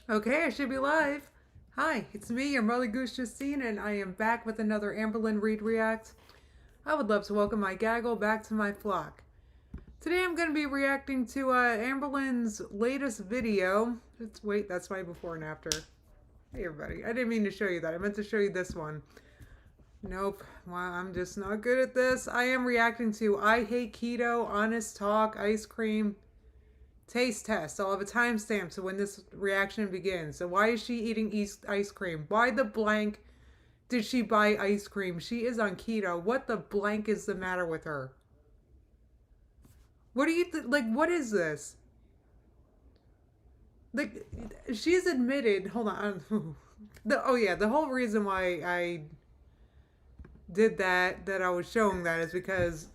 Okay, I should be live. Hi, it's me, your mother goose Justine, and I am back with another Amberlyn Read React. I would love to welcome my gaggle back to my flock. Today I'm going to be reacting to Amberlyn's latest video. Wait, that's my before and after. Hey everybody, I didn't mean to show you that. I meant to show you this one. Nope, well, I'm just not good at this. I am reacting to I Hate Keto, Honest Talk, Ice Cream, Taste test. I'll have a timestamp so when this reaction begins. So why is she eating ice cream? Why the blank did she buy ice cream? She is on keto. What the blank is the matter with her? What do you like? What is this? Like, she's admitted. Hold on. Oh yeah, the whole reason why I did that I was showing that is because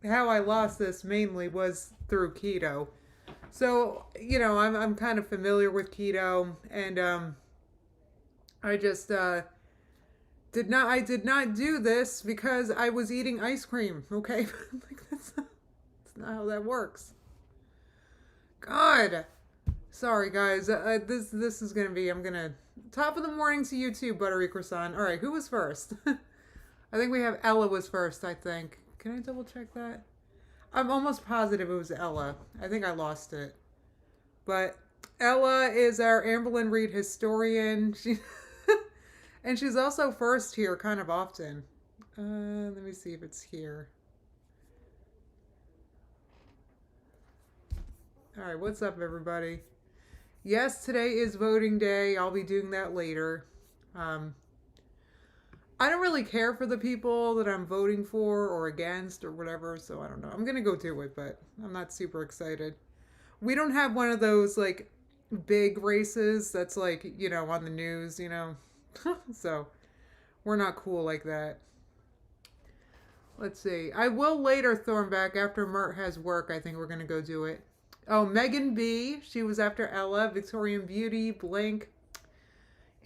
how I lost this mainly was through keto. So, I'm kind of familiar with keto, and I just did not do this because I was eating ice cream. Okay, like that's not how that works. God, sorry guys. This is gonna be. I'm gonna top of the morning to you too, buttery croissant. All right, who was first? I think we have Ella was first. I think. Can I double check that? I'm almost positive it was Ella. I think I lost it. But Ella is our Amberlyn Reed historian. She and she's also first here kind of often. Let me see if it's here. All right, what's up, everybody? Yes, today is voting day. I'll be doing that later. Um, I don't really care for the people that I'm voting for or against or whatever, so I don't know. I'm gonna go do it, but I'm not super excited. We don't have one of those like big races that's like, on the news. So we're not cool like that. Let's see. I will later throw him back after Mert has work. I think we're going to go do it. Oh, Megan B. She was after Ella, Victorian Beauty, Blink,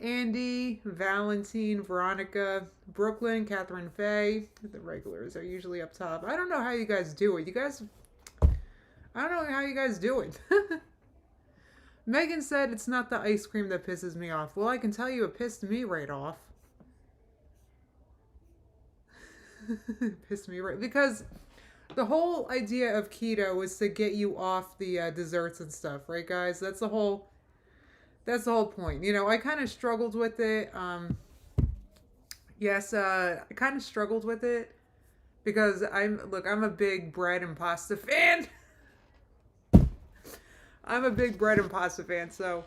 Andy, Valentine, Veronica, Brooklyn, Catherine Faye. The regulars are usually up top. I don't know how you guys do it. I don't know how you guys do it. Megan said it's not the ice cream that pisses me off. Well, I can tell you it pissed me right off. Pissed me right because the whole idea of keto is to get you off the desserts and stuff, right, guys? That's the whole point. I kind of struggled with it. Yes, I kind of struggled with it because I'm a big bread and pasta fan. I'm a big bread and pasta fan, so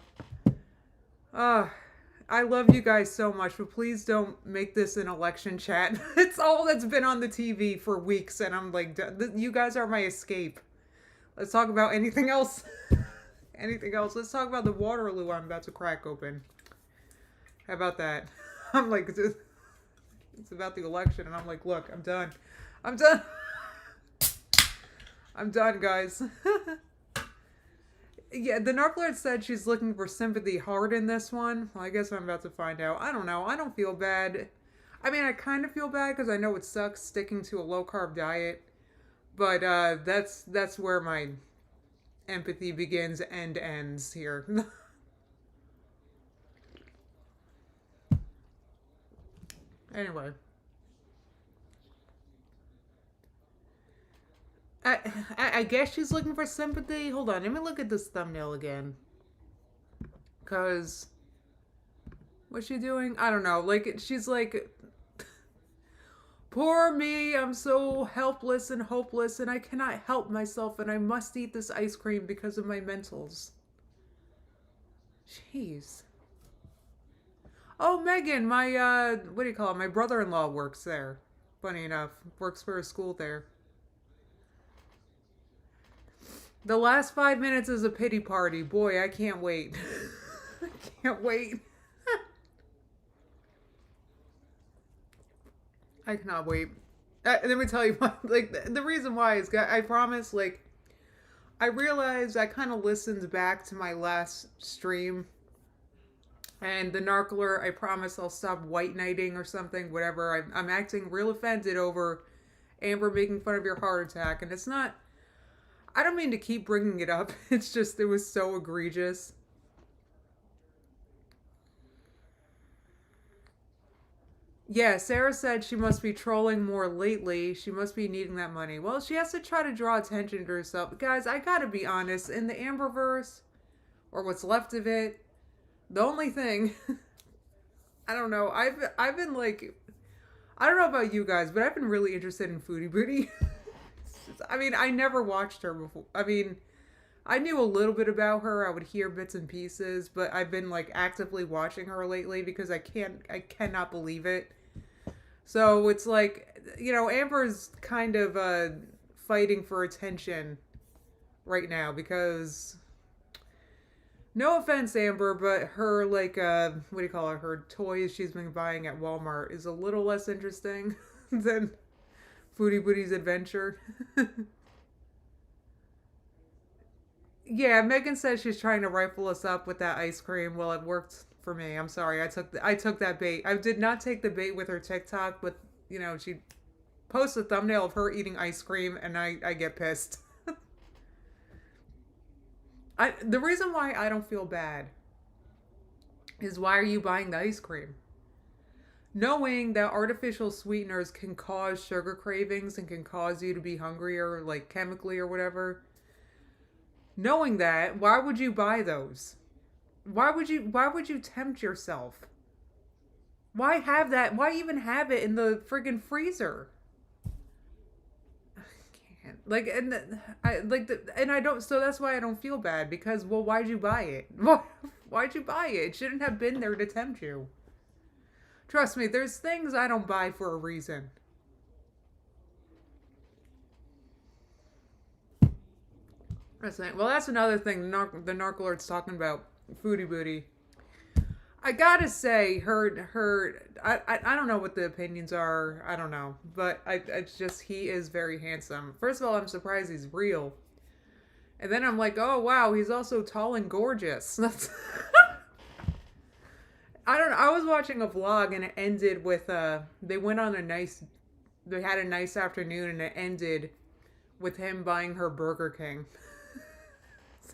uh I love you guys so much, but please don't make this an election chat. It's all that's been on the TV for weeks, and I'm like, you guys are my escape. Let's talk about anything else. Anything else? Let's talk about the Waterloo I'm about to crack open. How about that? I'm like, it's about the election, and I'm like, look, I'm done. I'm done. I'm done, guys. Yeah, the Narclord said she's looking for sympathy hard in this one. Well, I guess I'm about to find out. I don't know. I don't feel bad. I mean, I kind of feel bad because I know it sucks sticking to a low carb diet, but that's where my empathy begins and ends here. Anyway, I, I guess she's looking for sympathy. Hold on, let me look at this thumbnail again. Cause what's she doing? I don't know. Like she's like, poor me, I'm so helpless and hopeless, and I cannot help myself, and I must eat this ice cream because of my mentals. Jeez. Oh, Megan, my what do you call it? My brother-in-law works there. Funny enough, works for a school there. The last 5 minutes is a pity party. Boy, I can't wait. I can't wait. I cannot wait. Let me tell you, like the reason why is I promise. Like I realized I kind of listened back to my last stream, and the narcler. I promise I'll stop white knighting or something. Whatever. I'm acting real offended over Amber making fun of your heart attack, and it's not. I don't mean to keep bringing it up. It's just it was so egregious. Yeah, Sarah said she must be trolling more lately. She must be needing that money. Well, she has to try to draw attention to herself. Guys, I gotta be honest. In the Amberverse, or what's left of it, the only thing I don't know. I've been like, I don't know about you guys, but I've been really interested in Foodie Booty. I mean, I never watched her before. I mean, I knew a little bit about her. I would hear bits and pieces, but I've been like actively watching her lately because I cannot believe it. So it's like, Amber's kind of fighting for attention right now because no offense, Amber, but her like what do you call it? Her toys she's been buying at Walmart is a little less interesting than Foodie Booty's adventure. Yeah, Megan says she's trying to rifle us up with that ice cream. Well, it worked for me. I'm sorry. I took that bait. I did not take the bait with her TikTok, but she posts a thumbnail of her eating ice cream, and I get pissed. The reason why I don't feel bad is why are you buying the ice cream? Knowing that artificial sweeteners can cause sugar cravings and can cause you to be hungrier, like chemically or whatever. Knowing that, why would you buy those? Why would you tempt yourself? Why have that? Why even have it in the friggin' freezer? I can't. Like and I don't so that's why I don't feel bad because well why'd you buy it? Why'd you buy it? It shouldn't have been there to tempt you. Trust me, there's things I don't buy for a reason. Well, that's another thing the Narcolord's talking about. Foodie Booty. I gotta say, I don't know what the opinions are. I don't know. But it's just, he is very handsome. First of all, I'm surprised he's real. And then I'm like, oh, wow, he's also tall and gorgeous. That's... I don't know. I was watching a vlog and it ended with, they had a nice afternoon and it ended with him buying her Burger King.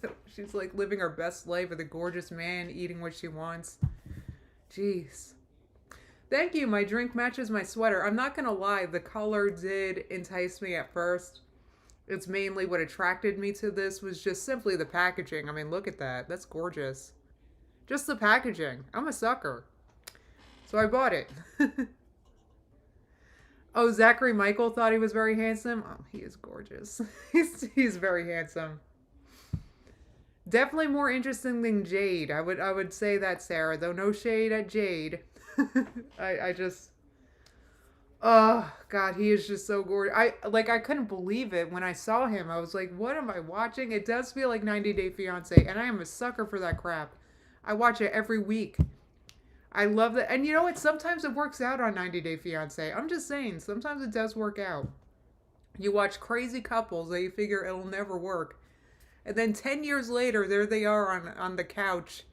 So she's like living her best life with a gorgeous man, eating what she wants. Jeez. Thank you. My drink matches my sweater. I'm not going to lie. The color did entice me at first. It's mainly what attracted me to this was just simply the packaging. I mean, look at that. That's gorgeous. Just the packaging. I'm a sucker. So I bought it. Oh, Zachary Michael thought he was very handsome. Oh, he is gorgeous. He's very handsome. Definitely more interesting than Jade. I would say that, Sarah. Though no shade at Jade. I just... Oh, God, he is just so gorgeous. I couldn't believe it when I saw him. I was like, what am I watching? It does feel like 90 Day Fiancé, and I am a sucker for that crap. I watch it every week. I love that. And you know what? Sometimes it works out on 90 Day Fiancé. I'm just saying, sometimes it does work out. You watch crazy couples that you figure it'll never work. And then 10 years later, there they are on the couch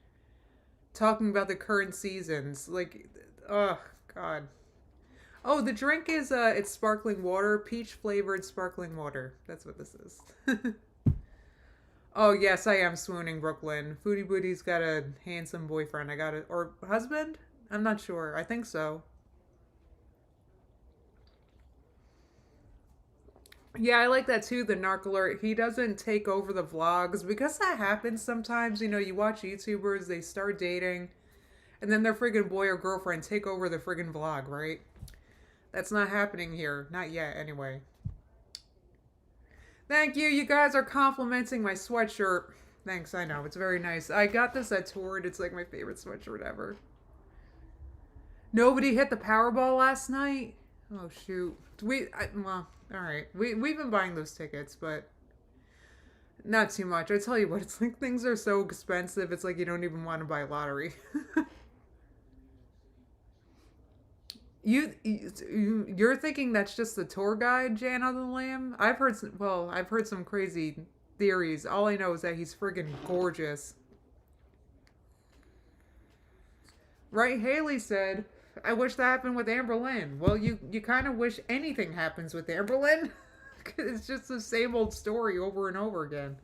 talking about the current seasons. Like, oh, God. Oh, the drink is, it's sparkling water. Peach-flavored sparkling water. That's what this is. Oh, yes, I am swooning, Brooklyn. Foodie Booty's got a handsome boyfriend. Or husband? I'm not sure. I think so. Yeah, I like that too, the narc alert. He doesn't take over the vlogs because that happens sometimes. You watch YouTubers, they start dating, and then their friggin' boy or girlfriend take over the friggin' vlog, right? That's not happening here. Not yet, anyway. Thank you. You guys are complimenting my sweatshirt. Thanks, I know. It's very nice. I got this at Torrid. It's like my favorite sweatshirt ever. Nobody hit the Powerball last night? Oh, shoot. Well, all right. We've been buying those tickets, but not too much. I tell you what, it's like things are so expensive. It's like you don't even want to buy lottery. You're thinking that's just the tour guide, Jan on the Lamb? I've heard some crazy theories. All I know is that he's friggin' gorgeous. Right, Haley said, I wish that happened with Amber Lynn. Well, you kind of wish anything happens with Amber Lynn. It's just the same old story over and over again.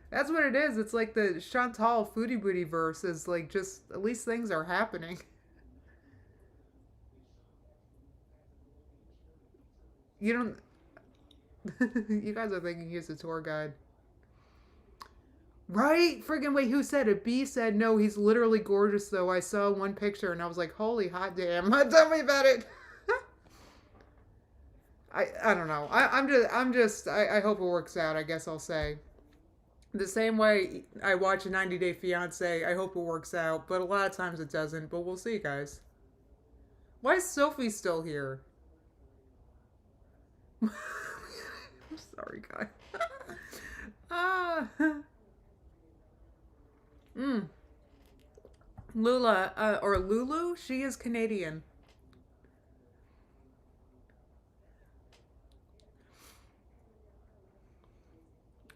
That's what it is. It's like the Chantal Foodie Booty verse is like just, at least things are happening. You don't. You guys are thinking he's a tour guide. Right? Friggin' wait, who said it? B said, no, he's literally gorgeous, though. I saw one picture and I was like, holy hot damn. Tell me about it. I don't know. I hope it works out, I guess I'll say. The same way I watch a 90 Day Fiancé, I hope it works out. But a lot of times it doesn't. But we'll see, guys. Why is Sophie still here? I'm sorry, guys. Lula, or Lulu, she is Canadian.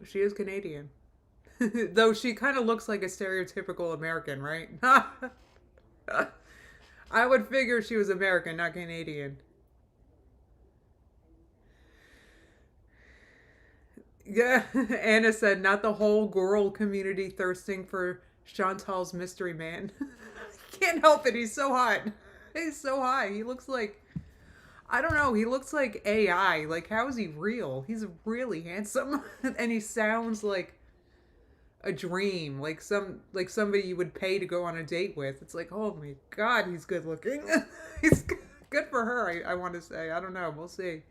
She is Canadian. Though she kind of looks like a stereotypical American, right? I would figure she was American, not Canadian. Yeah, Anna said, not the whole girl community thirsting for Chantal's mystery man. Can't help it. He's so hot. He's so hot. He looks like, I don't know. He looks like AI. Like, how is he real? He's really handsome. And he sounds like a dream. Like somebody you would pay to go on a date with. It's like, oh my God, he's good looking. He's good for her, I want to say. I don't know. We'll see.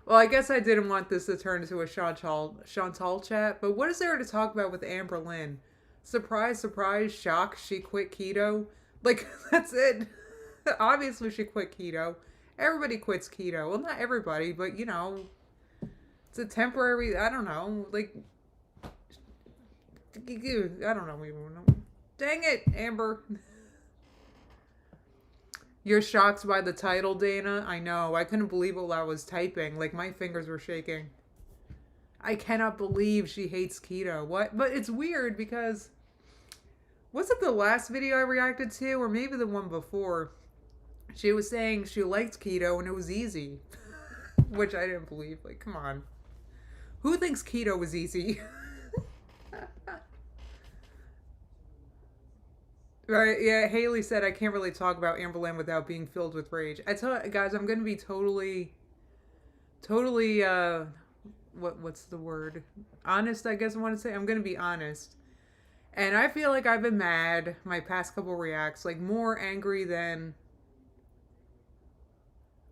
Well, I guess I didn't want this to turn into a Chantal chat, but what is there to talk about with Amber Lynn? Surprise, surprise, shock, she quit keto. Like, that's it. Obviously, she quit keto. Everybody quits keto. Well, not everybody, but, you know, it's a temporary, I don't know, like, I don't know even. Dang it, Amber. You're shocked by the title, Dana? I know. I couldn't believe it while I was typing. Like, my fingers were shaking. I cannot believe she hates keto. What? But it's weird because... Was it the last video I reacted to? Or maybe the one before? She was saying she liked keto and it was easy. Which I didn't believe. Like, come on. Who thinks keto was easy? Right, yeah, Haley said, I can't really talk about Amber Lynn without being filled with rage. I tell you, guys, I'm going to be totally, what's the word? Honest, I guess I want to say. I'm going to be honest. And I feel like I've been mad my past couple reacts, like more angry than...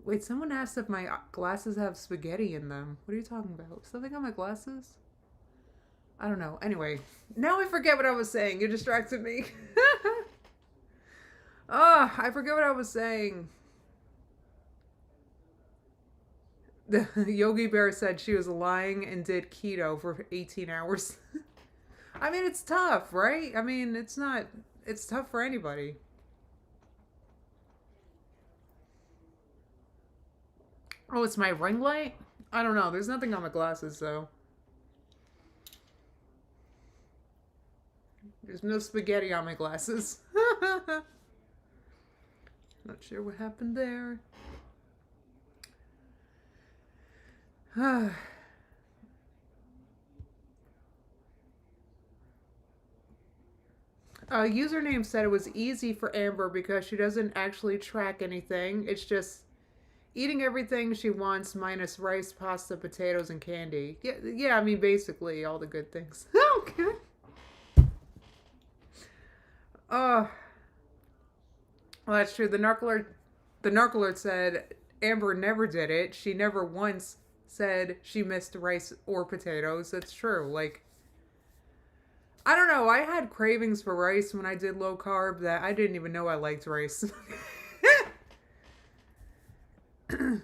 Wait, someone asked if my glasses have spaghetti in them. What are you talking about? Something on my glasses? I don't know. Anyway, now I forget what I was saying. You distracted me. I forget what I was saying. The Yogi Bear said she was lying and did keto for 18 hours. I mean, it's tough, right? I mean, it's tough for anybody. Oh, it's my ring light? I don't know. There's nothing on my glasses, though. There's no spaghetti on my glasses. Not sure what happened there. Username said it was easy for Amber because she doesn't actually track anything. It's just eating everything she wants minus rice, pasta, potatoes, and candy. Yeah, I mean, basically all the good things. Okay. Well, that's true. The narc said Amber never did it. She never once said she missed rice or potatoes. That's true. Like, I don't know. I had cravings for rice when I did low carb that I didn't even know I liked rice. I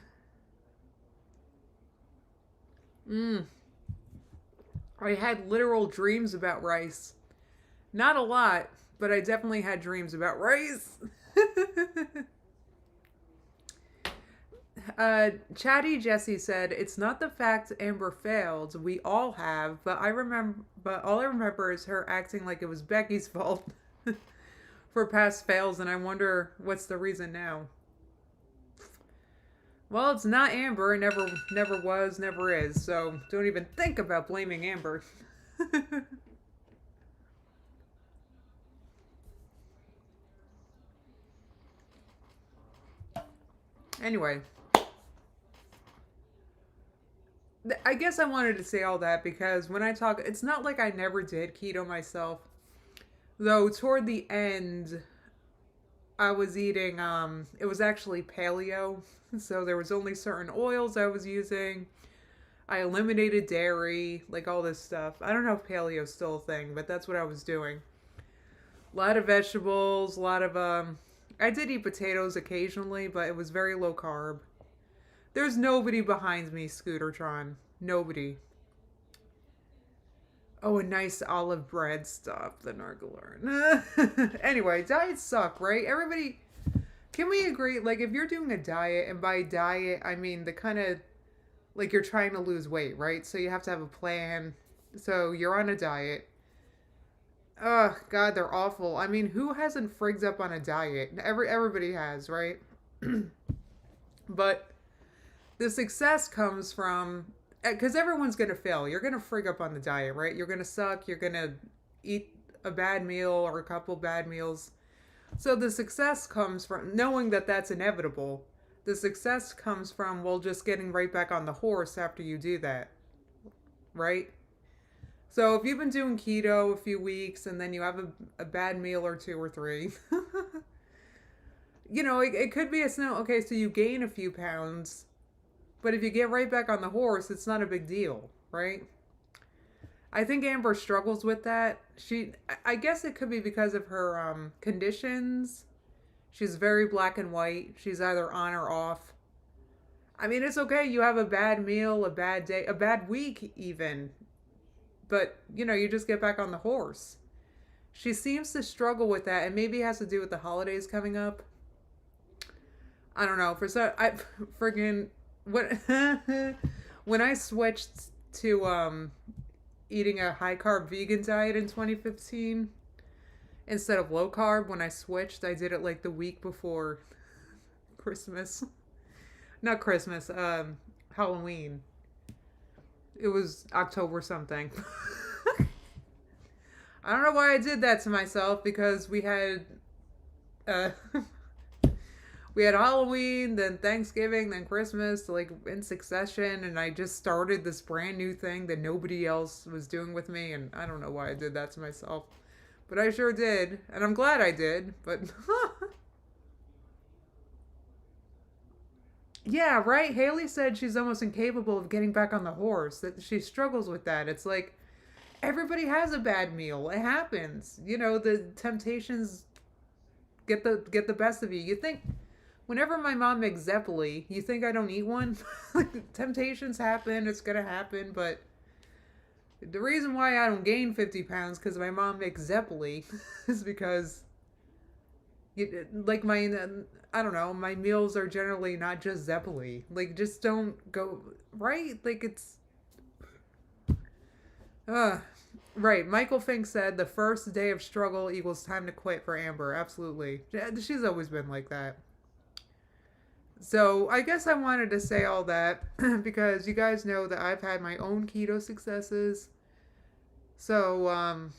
had literal dreams about rice. Not a lot, but I definitely had dreams about rice. Chatty Jesse said, it's not the fact Amber failed. We all have, but all I remember is her acting like it was Becky's fault for past fails, and I wonder what's the reason now. Well, it's not Amber. It never was, never is. So don't even think about blaming Amber. Anyway, I guess I wanted to say all that because when I talk, it's not like I never did keto myself. Though toward the end, I was eating, it was actually paleo. So there was only certain oils I was using. I eliminated dairy, like all this stuff. I don't know if paleo's still a thing, but that's what I was doing. A lot of vegetables, a lot of, I did eat potatoes occasionally, but it was very low carb. There's nobody behind me, Scootertron. Nobody. Oh, a nice olive bread stuff, the Nargalearn. Anyway, diets suck, right? Everybody, can we agree? Like, if you're doing a diet, and by diet, I mean the kind of, like, you're trying to lose weight, right? So you have to have a plan. So you're on a diet. Oh, God, they're awful. I mean, who hasn't frigged up on a diet? Everybody has, right? But the success comes from, because everyone's going to fail. You're going to frig up on the diet, right? You're going to suck. You're going to eat a bad meal or a couple bad meals. So the success comes from knowing that that's inevitable. The success comes from, well, just getting right back on the horse after you do that, right? So if you've been doing keto a few weeks and then you have a bad meal or two or three, you know, it could be a snow. Okay, so you gain a few pounds, but if you get right back on the horse, it's not a big deal, right? I think Amber struggles with that. I guess it could be because of her conditions. She's very black and white. She's either on or off. I mean, it's okay. You have a bad meal, a bad day, a bad week even. But, you know, you just get back on the horse. She seems to struggle with that, and maybe it has to do with the holidays coming up. I don't know. When I switched to eating a high carb vegan diet in 2015 instead of low carb, when I switched, I did it like the week before Christmas. Not Christmas, Halloween. It was October something. I don't know why I did that to myself, because we had Halloween, then Thanksgiving, then Christmas, like in succession, and I just started this brand new thing that nobody else was doing with me, and I don't know why I did that to myself. But I sure did, and I'm glad I did, but yeah, right? Haley said she's almost incapable of getting back on the horse, that she struggles with that. It's like, everybody has a bad meal. It happens. You know, the temptations get the best of you. You think, whenever my mom makes Zeppeli, you think I don't eat one? Like, temptations happen. It's going to happen. But the reason why I don't gain 50 pounds because my mom makes Zeppeli is because, like, I don't know, my meals are generally not just Zeppeli. Like, just don't go, right? Like, it's, right. Michael Fink said the first day of struggle equals time to quit for Amber. Absolutely. She's always been like that. So I guess I wanted to say all that because you guys know that I've had my own keto successes. So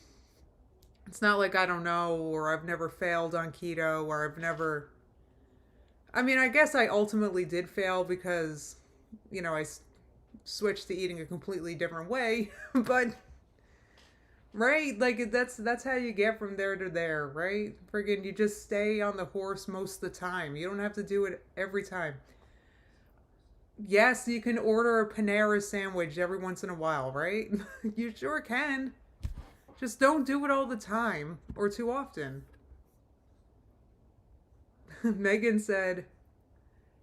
it's not like I don't know, or I've never failed on keto, or I've never... I mean, I guess I ultimately did fail because, you know, I switched to eating a completely different way. But, right? Like, that's how you get from there to there, right? Friggin' you just stay on the horse most of the time. You don't have to do it every time. Yes, you can order a Panera sandwich every once in a while, right? You sure can. Just don't do it all the time or too often. Megan said,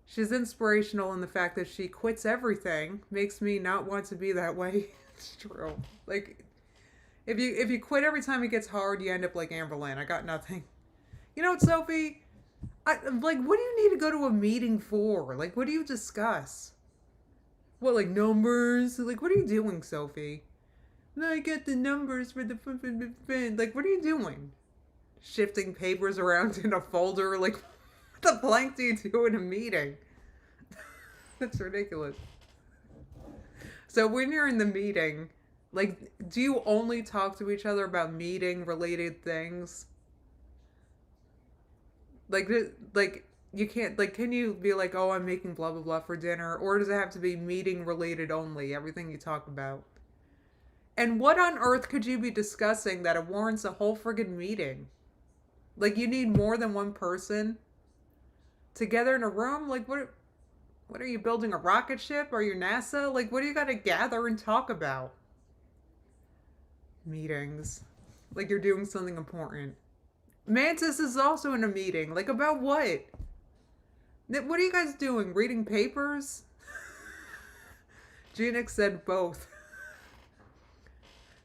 she's inspirational in the fact that she quits everything. Makes me not want to be that way. It's true. Like, if you quit every time it gets hard, you end up like Amberlynn. I got nothing. You know what, Sophie? What do you need to go to a meeting for? Like, what do you discuss? What, like numbers? Like, what are you doing, Sophie? No, I get the numbers for the... Like, what are you doing? Shifting papers around in a folder? Like, what the blank do you do in a meeting? That's ridiculous. So when you're in the meeting, like, do you only talk to each other about meeting related things? Like, You can't, like, can you be like, oh, I'm making blah, blah, blah for dinner? Or does it have to be meeting related only, everything you talk about? And what on earth could you be discussing that it warrants a whole friggin' meeting? Like, you need more than one person together in a room? Like, what are you building, a rocket ship? Are you NASA? Like, what do you got to gather and talk about? Meetings. Like you're doing something important. Mantis is also in a meeting. Like, about what? What are you guys doing? Reading papers? Genix said both.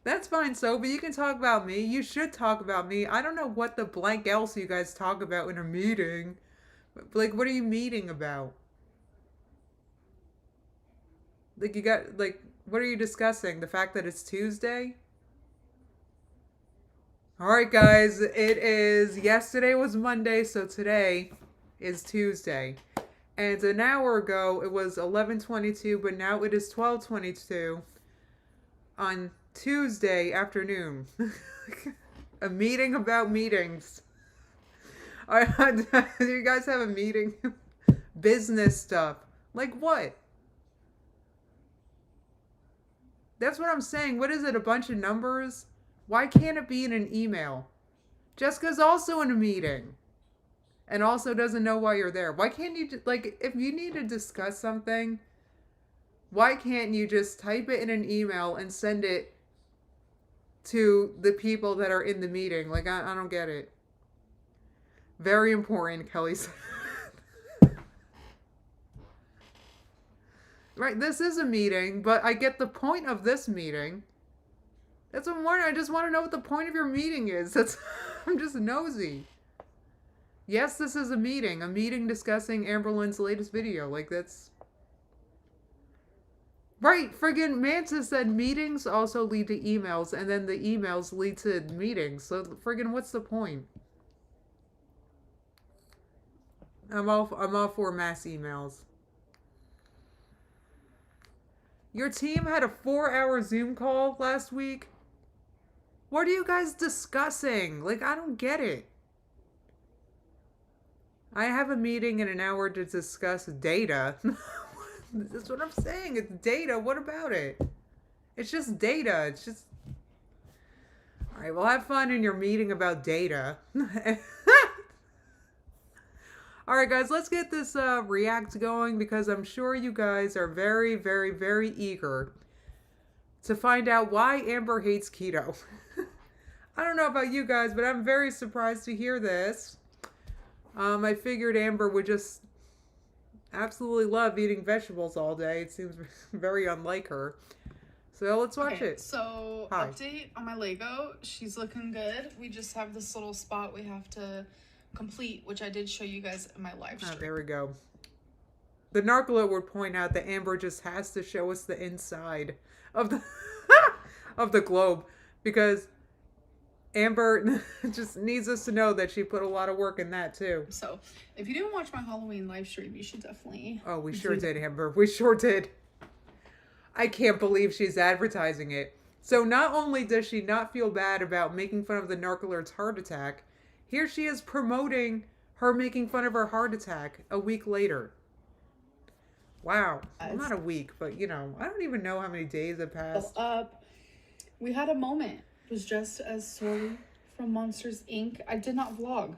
That's fine, Sophie. You can talk about me. You should talk about me. I don't know what the blank else you guys talk about in a meeting. Like, what are you meeting about? Like, you got, like, what are you discussing? The fact that it's Tuesday? Alright, guys. It is, yesterday was Monday, so today is Tuesday. And an hour ago, it was 11:22, but now it is 12:22 on Tuesday afternoon. A meeting about meetings. Do you guys have a meeting? Business stuff. Like what? That's what I'm saying. What is it? A bunch of numbers? Why can't it be in an email? Jessica's also in a meeting. And also doesn't know why you're there. Why can't you, like, if you need to discuss something, why can't you just type it in an email and send it to the people that are in the meeting? Like, I don't get it. Very important, Kelly said. Right, this is a meeting, but I get the point of this meeting. That's what I'm wondering. I just want to know what the point of your meeting is. I'm just nosy. Yes, this is a meeting discussing Amberlynn's latest video. Like, that's... Right, friggin' Mantis said meetings also lead to emails, and then the emails lead to meetings. So, friggin' what's the point? I'm all for mass emails. Your team had a 4-hour Zoom call last week? What are you guys discussing? Like, I don't get it. I have a meeting in an hour to discuss data. That's what I'm saying. It's data. What about it? It's just data. It's just... Alright, well, have fun in your meeting about data. Alright, guys, let's get this react going because I'm sure you guys are very, very, very eager to find out why Amber hates keto. I don't know about you guys, but I'm very surprised to hear this. I figured Amber would just absolutely love eating vegetables all day. It seems very unlike her. So let's watch it. So, update on my Lego. She's looking good. We just have this little spot we have to complete, which I did show you guys in my live stream. Oh, there we go. The Narcola would point out that Amber just has to show us the inside of the of the globe because Amber just needs us to know that she put a lot of work in that too. So, if you didn't watch my Halloween live stream, you should definitely... Oh, we sure did, Amber. We sure did. I can't believe she's advertising it. So not only does she not feel bad about making fun of the Narcoalert's heart attack, here she is promoting her making fun of her heart attack a week later. Wow. Well, not a week, but, you know, I don't even know how many days have passed. We had a moment. It was just as Sorry from Monsters, Inc. I did not vlog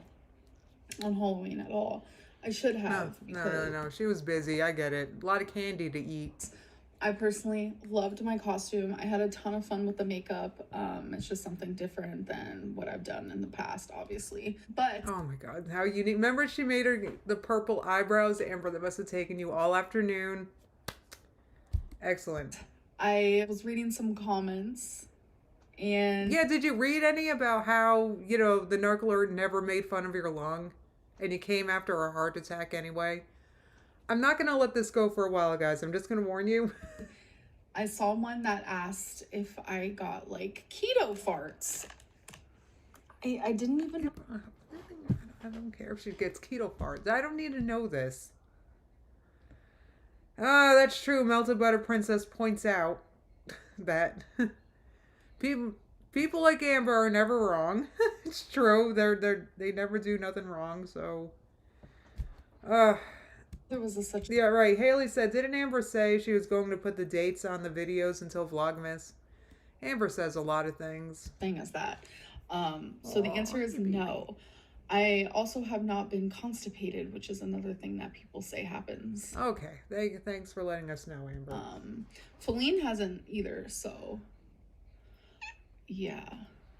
on Halloween at all. I should have. No. She was busy. I get it. A lot of candy to eat. I personally loved my costume. I had a ton of fun with the makeup. It's just something different than what I've done in the past, obviously. But oh my god, how unique. Remember she made the purple eyebrows? Amber, that must have taken you all afternoon. Excellent. I was reading some comments and... Yeah, did you read any about how, you know, the Narcoalert never made fun of your lung? And you came after a heart attack anyway? I'm not going to let this go for a while, guys. I'm just going to warn you. I saw one that asked if I got, like, keto farts. I didn't even... I don't care if she gets keto farts. I don't need to know this. Ah, that's true. Melted Butter Princess points out that people like Amber are never wrong. It's true. They never do nothing wrong, so... Uh, There was such. yeah, right. Haley said, didn't Amber say she was going to put the dates on the videos until Vlogmas? Amber says a lot of things. Thing as that. So the answer is no. I also have not been constipated, which is another thing that people say happens. Okay. Thanks for letting us know, Amber. Feline hasn't either, so yeah.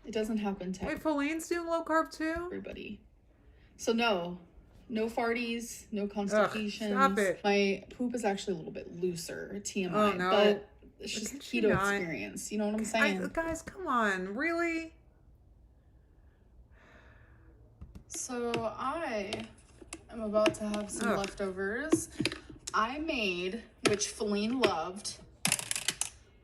It doesn't happen to Wait, Feline's doing low carb too? everybody. So no farties, no constipations. Stop it. My poop is actually a little bit looser, TMI, Oh, no. but it's just keto experience. You know what I'm saying? Guys, come on. Really? So I am about to have some leftovers. I made, which Feline loved.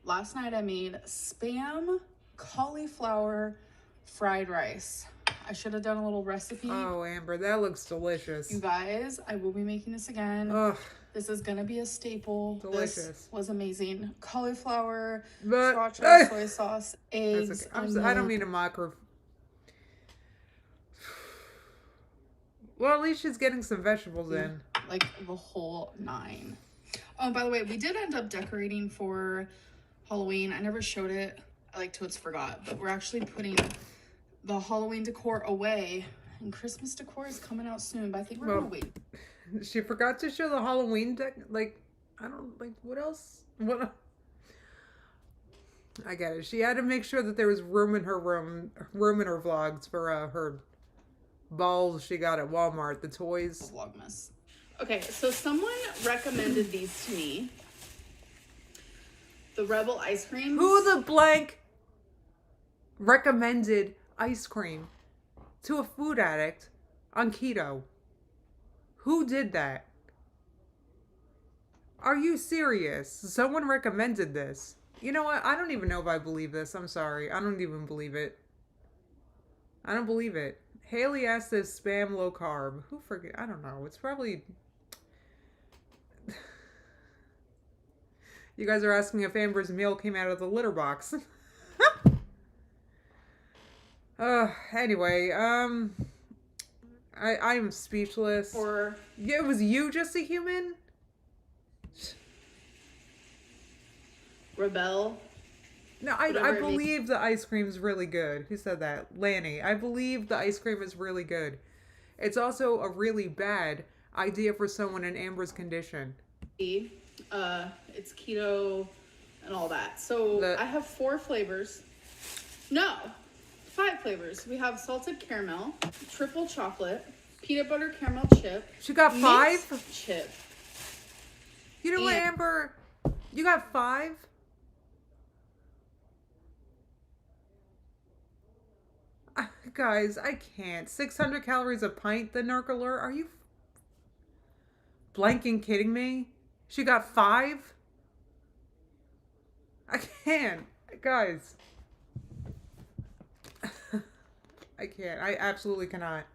Last night I made Spam cauliflower fried rice. I should have done a little recipe. Oh, Amber, that looks delicious. You guys, I will be making this again. Ugh. This is gonna be a staple. Delicious. This was amazing. Cauliflower, But, sriracha, soy sauce, eggs. I don't mean to mock her. Well, at least she's getting some vegetables in. Like the whole 9. Oh, by the way, we did end up decorating for Halloween. I never showed it. I like totes forgot, but we're actually putting the Halloween decor away, and Christmas decor is coming out soon. But I think we're gonna wait. She forgot to show the Halloween what else? What? I get it. She had to make sure that there was room in her vlogs for her balls she got at Walmart, the toys. Vlogmas. Okay, so someone recommended these to me. The Rebel ice cream. Who the blank recommended ice cream to a food addict on keto? Who did that? Are you serious? Someone recommended this. You know what? I don't even know if I believe this. I'm sorry. I don't even believe it. I don't believe it. Haley asked this Spam low carb. Who forget? I don't know. It's probably... You guys are asking if Amber's meal came out of the litter box. Anyway, I'm speechless. Or yeah, it was you, just a human? Rebel. No, I believe the ice cream's really good. Who said that? Lanny. I believe the ice cream is really good. It's also a really bad idea for someone in Amber's condition. It's keto and all that. So I have 4 flavors. No, 5 flavors. We have salted caramel, triple chocolate, peanut butter caramel chip. She got 5? Chip. You know what, Amber? You got 5? Guys, I can't. 600 calories a pint, the Narc-alert? Are you blanking kidding me? She got 5? I can't. Guys. I can't. I absolutely cannot.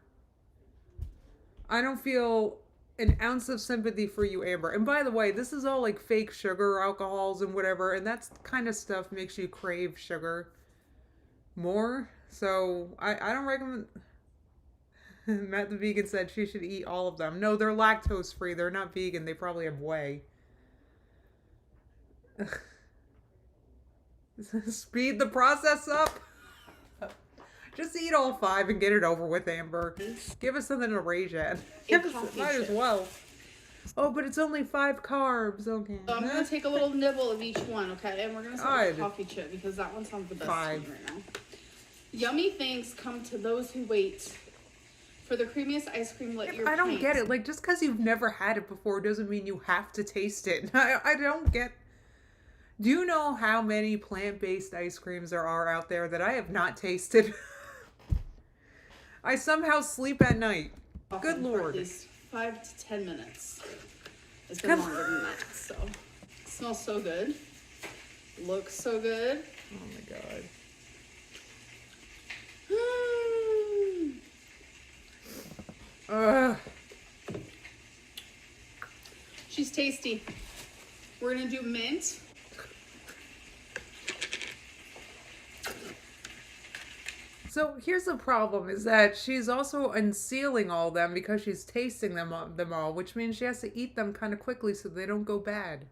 I don't feel an ounce of sympathy for you, Amber. And by the way, this is all like fake sugar, alcohols, and whatever. And that kind of stuff makes you crave sugar more. So I don't recommend. Matt the vegan said she should eat all of them. No, they're lactose free. They're not vegan. They probably have whey. Speed the process up. Just eat all 5 and get it over with, Amber. Give us something to rage at. Might as well. Oh, but it's only 5 carbs. Okay. So I'm going to take a little nibble of each one, okay? And we're going to start with the coffee chip because that one sounds the best to me right now. Yummy things come to those who wait. For the creamiest ice cream, let your I don't get it. Like, just because you've never had it before doesn't mean you have to taste it. I don't get... Do you know how many plant-based ice creams there are out there that I have not tasted? I somehow sleep at night. Good Lord. For at least 5 to 10 minutes. It's been longer than that, so. It smells so good. Looks so good. Oh my God. She's tasty. We're gonna do mint. So here's the problem: is that she's also unsealing all of them because she's tasting them all, which means she has to eat them kind of quickly so they don't go bad.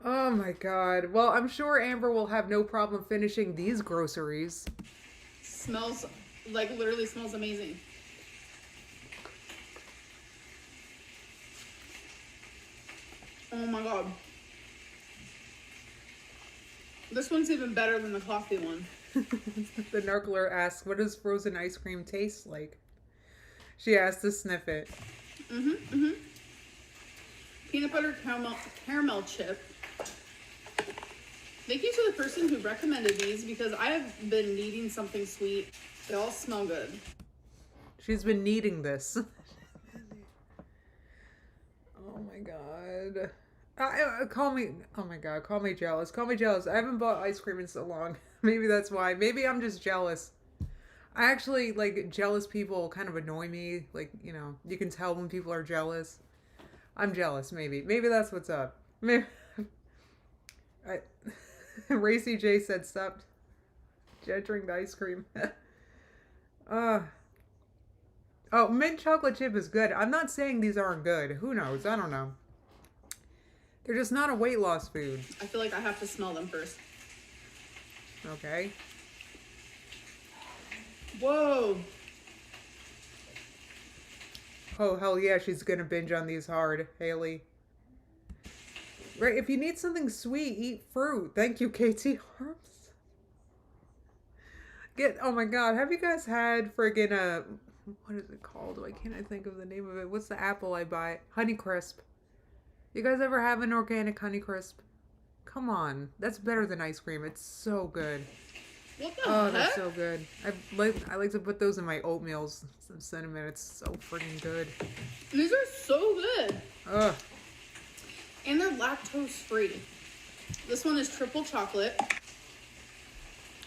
Oh my god. Well, I'm sure Amber will have no problem finishing these groceries. Smells like literally smells amazing. Oh my god. This one's even better than the coffee one. The Narkler asks, what does frozen ice cream taste like? She has to sniff it. Peanut butter caramel chip. Thank you to the person who recommended these because I have been needing something sweet. They all smell good. She's been needing this. Oh my god. Call me, oh my god, call me jealous. Call me jealous. I haven't bought ice cream in so long. Maybe that's why. Maybe I'm just jealous. I actually, like, jealous people kind of annoy me. Like, you know, you can tell when people are jealous. I'm jealous, maybe. Maybe that's what's up. Maybe. Racy J said stop judging the ice cream. Oh, mint chocolate chip is good. I'm not saying these aren't good. Who knows? I don't know. They're just not a weight loss food. I feel like I have to smell them first. Okay. Whoa. Oh, hell yeah, she's gonna binge on these hard, Haley. Right, if you need something sweet, eat fruit. Thank you, KT Harms. Oh my god, have you guys had friggin' what is it called? Why can't I think of the name of it? What's the apple I buy? Honeycrisp. You guys ever have an organic Honeycrisp? Come on, that's better than ice cream. It's so good. What the Oh, heck? that's so good. I like to put those in my oatmeals. Some cinnamon. It's so freaking good. These are so good. Ugh. And they're lactose free. This one is triple chocolate.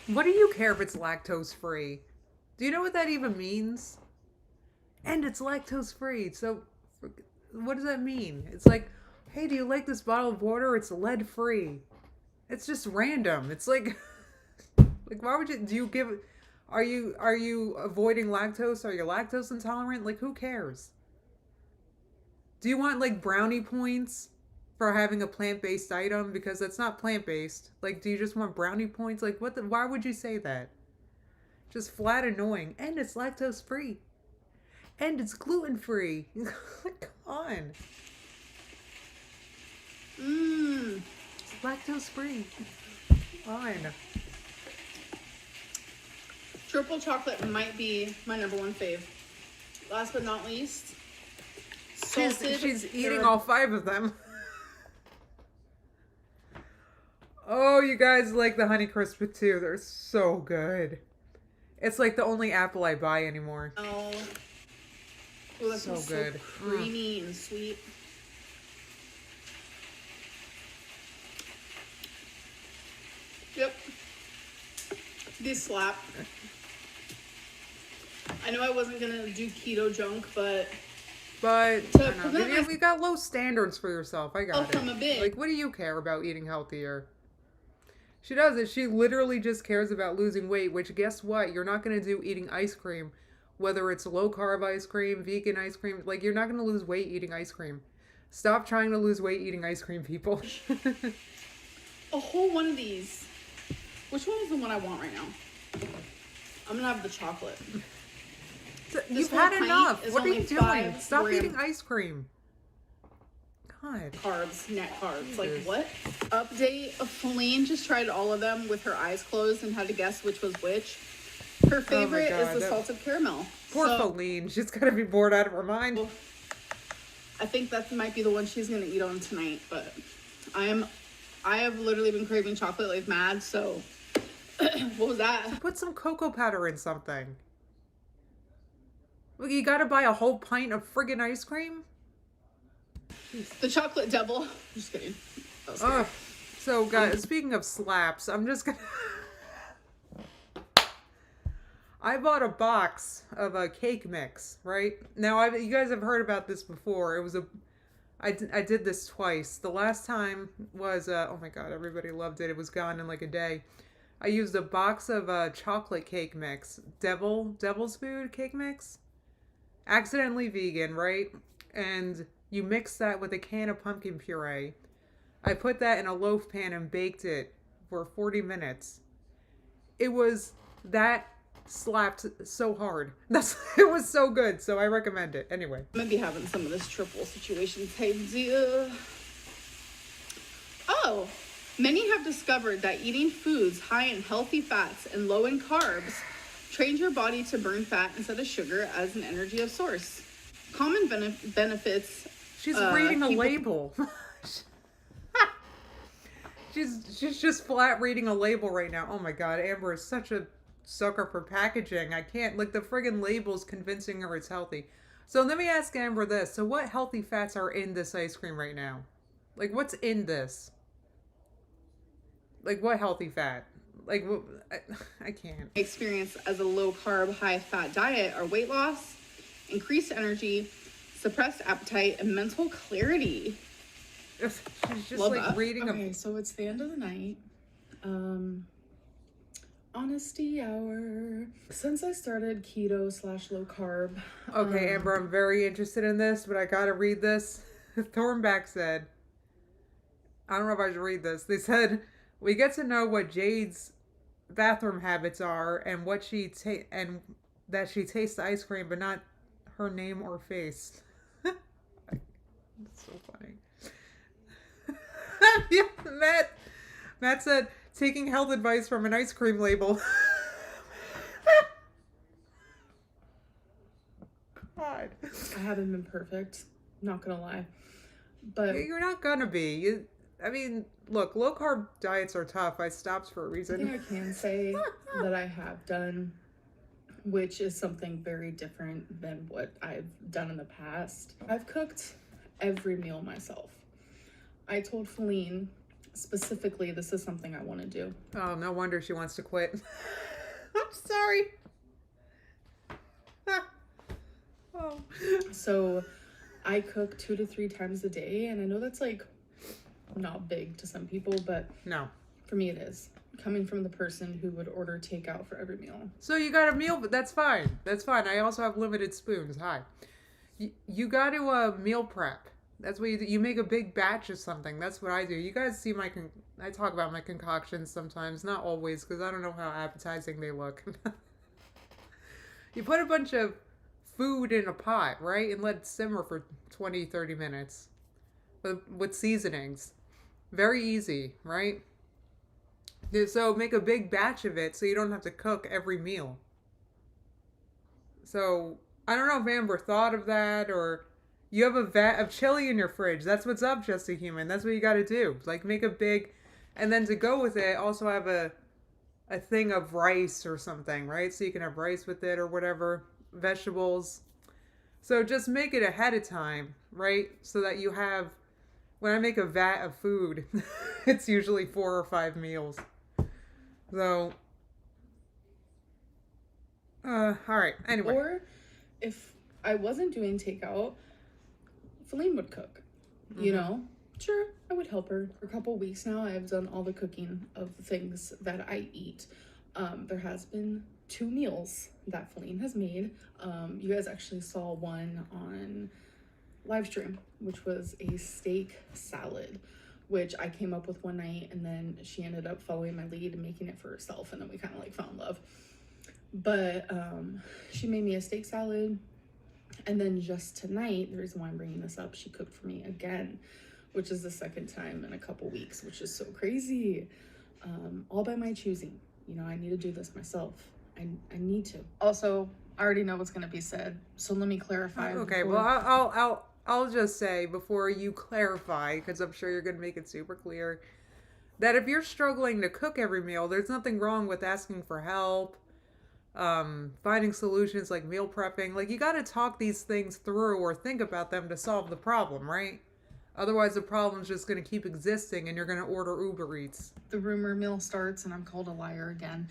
What do you care if it's lactose free? Do you know what that even means? And it's lactose free. So what does that mean? It's like, hey, do you like this bottle of water? It's lead free. It's just random. It's like like why would are you avoiding lactose? Are you lactose intolerant? Like who cares? Do you want like brownie points for having a plant-based item? Because that's not plant-based. Like, do you just want brownie points? Like, why would you say that? Just flat annoying. And it's lactose free. And it's gluten free. Come on. It's lactose free. Fine. Triple chocolate might be my number one fave. Last but not least, she's eating all 5 of them. Oh, you guys like the Honeycrisp too. They're so good. It's like the only apple I buy anymore. Oh, that's so good. So creamy and sweet. Yep. These slap. I know I wasn't gonna do keto junk, but we got low standards for yourself. I got it. From a bit. Like, what do you care about eating healthier? She does it. She literally just cares about losing weight, which guess what? You're not going to do eating ice cream, whether it's low carb ice cream, vegan ice cream. Like, you're not going to lose weight eating ice cream. Stop trying to lose weight eating ice cream, people. A whole one of these. Which one is the one I want right now? I'm going to have the chocolate. You've had enough. What are you doing? Stop eating ice cream. God. Carbs, net carbs. Like, what? Update. Feline just tried all of them with her eyes closed and had to guess which was which. Her favorite is the salted caramel. Poor Feline. She's got to be bored out of her mind. Well, I think that might be the one she's going to eat on tonight, but I have literally been craving chocolate like mad, so what was that? So put some cocoa powder in something. Look, you got to buy a whole pint of friggin' ice cream? The chocolate devil. Just kidding. So guys, speaking of slaps, I'm just gonna I bought a box of a cake mix, right? Now you guys have heard about this before. I did this twice. The last time was oh my god, everybody loved it. It was gone in like a day. I used a box of chocolate cake mix, devil's food cake mix. Accidentally vegan, right? And you mix that with a can of pumpkin puree. I put that in a loaf pan and baked it for 40 minutes. It was that slapped so hard. It was so good, so I recommend it. Anyway. I'm gonna be having some of this triple situation type deal. Oh, many have discovered that eating foods high in healthy fats and low in carbs trains your body to burn fat instead of sugar as an energy source. Common benefits. She's reading a label. She's just flat reading a label right now. Oh my god, Amber is such a sucker for packaging. I can't, like, the friggin' label's convincing her it's healthy. So let me ask Amber this. So what healthy fats are in this ice cream right now? Like, what's in this? Like, what healthy fat? Like, I can't. Experience as a low carb, high fat diet are weight loss, increased energy, suppressed appetite, and mental clarity. She's just Love like that. reading Okay, so it's the end of the night. Honesty hour. Since I started keto / low carb. Okay, Amber, I'm very interested in this, but I gotta read this. Thornback said, I don't know if I should read this. They said, we get to know what Jade's bathroom habits are and what and that she tastes the ice cream, but not her name or face. It's so funny. Yeah, Matt said, taking health advice from an ice cream label. God. I haven't been perfect, not gonna lie. But You're not gonna be. I mean, look, low carb diets are tough. I stopped for a reason. I think I can say that I have done, which is something very different than what I've done in the past. I've cooked every meal myself. I told Feline specifically this is something I want to do. Oh, no wonder she wants to quit. I'm sorry. Oh. So I cook 2 to 3 times a day, and I know that's like not big to some people, but No. for me it is. Coming from the person who would order takeout for every meal. So you got a meal, but that's fine. That's fine. I also have limited spoons. Hi. You got to meal prep. That's what you do. You make a big batch of something. That's what I do. You guys see I talk about my concoctions sometimes. Not always, because I don't know how appetizing they look. You put a bunch of food in a pot, right? And let it simmer for 20, 30 minutes. With seasonings. Very easy, right? So make a big batch of it so you don't have to cook every meal. So I don't know if Amber thought of that, or you have a vat of chili in your fridge. That's what's up, Just a Human. That's what you got to do. Like, make a big, and then to go with it, also have a thing of rice or something, right? So you can have rice with it or whatever, vegetables. So just make it ahead of time, right? So that you have, when I make a vat of food, it's usually 4 or 5 meals. So, all right. Anyway. Or if I wasn't doing takeout, Feline would cook. You know, sure, I would help her. For a couple weeks now, I've done all the cooking of the things that I eat. There has been 2 meals that Feline has made. You guys actually saw one on live stream, which was a steak salad, which I came up with one night, and then she ended up following my lead and making it for herself, and then we kind of like fell in love. But she made me a steak salad, and then just tonight, the reason why I'm bringing this up, she cooked for me again, which is the second time in a couple weeks, which is so crazy. All by my choosing. You know, I need to do this myself. I need to. Also, I already know what's going to be said, so let me clarify. Okay, well, I'll just say before you clarify, because I'm sure you're going to make it super clear, that if you're struggling to cook every meal, there's nothing wrong with asking for help, finding solutions like meal prepping. Like, you got to talk these things through or think about them to solve the problem, right? Otherwise, the problem's just going to keep existing and you're going to order Uber Eats. The rumor mill starts and I'm called a liar again.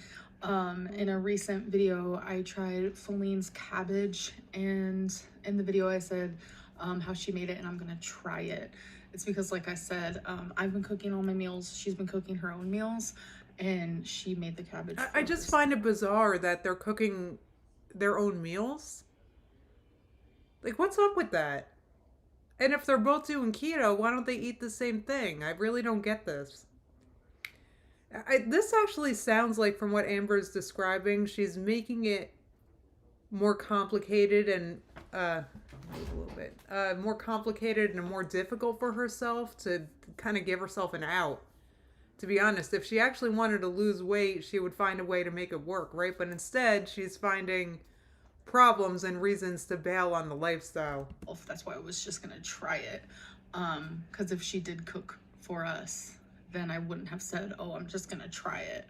In a recent video, I tried Feline's cabbage, and in the video I said how she made it, and I'm gonna try it. It's because, like I said, I've been cooking all my meals. She's been cooking her own meals, and she made the cabbage. I just find it bizarre that they're cooking their own meals. Like, what's up with that? And if they're both doing keto, why don't they eat the same thing? I really don't get this. This actually sounds like, from what Amber's describing, she's making it more complicated and a little bit more complicated and more difficult for herself to kind of give herself an out. To be honest, if she actually wanted to lose weight, she would find a way to make it work, right? But instead, she's finding problems and reasons to bail on the lifestyle. That's why I was just gonna try it, because if she did cook for us, then I wouldn't have said, oh, I'm just gonna try it.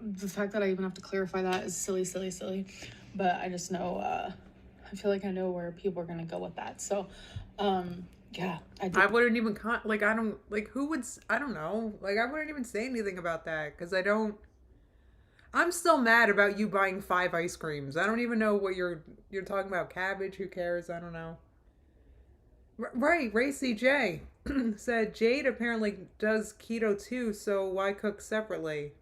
The fact that I even have to clarify that is silly, but I just know, I feel like I know where people are gonna go with that. So yeah, I wouldn't even I don't, like, who would, I don't know, like, I wouldn't even say anything about that, because I'm still mad about you buying 5 ice creams. I don't even know what you're talking about. Cabbage, who cares? I don't know. Right, Ray CJ said Jade apparently does keto too, so why cook separately?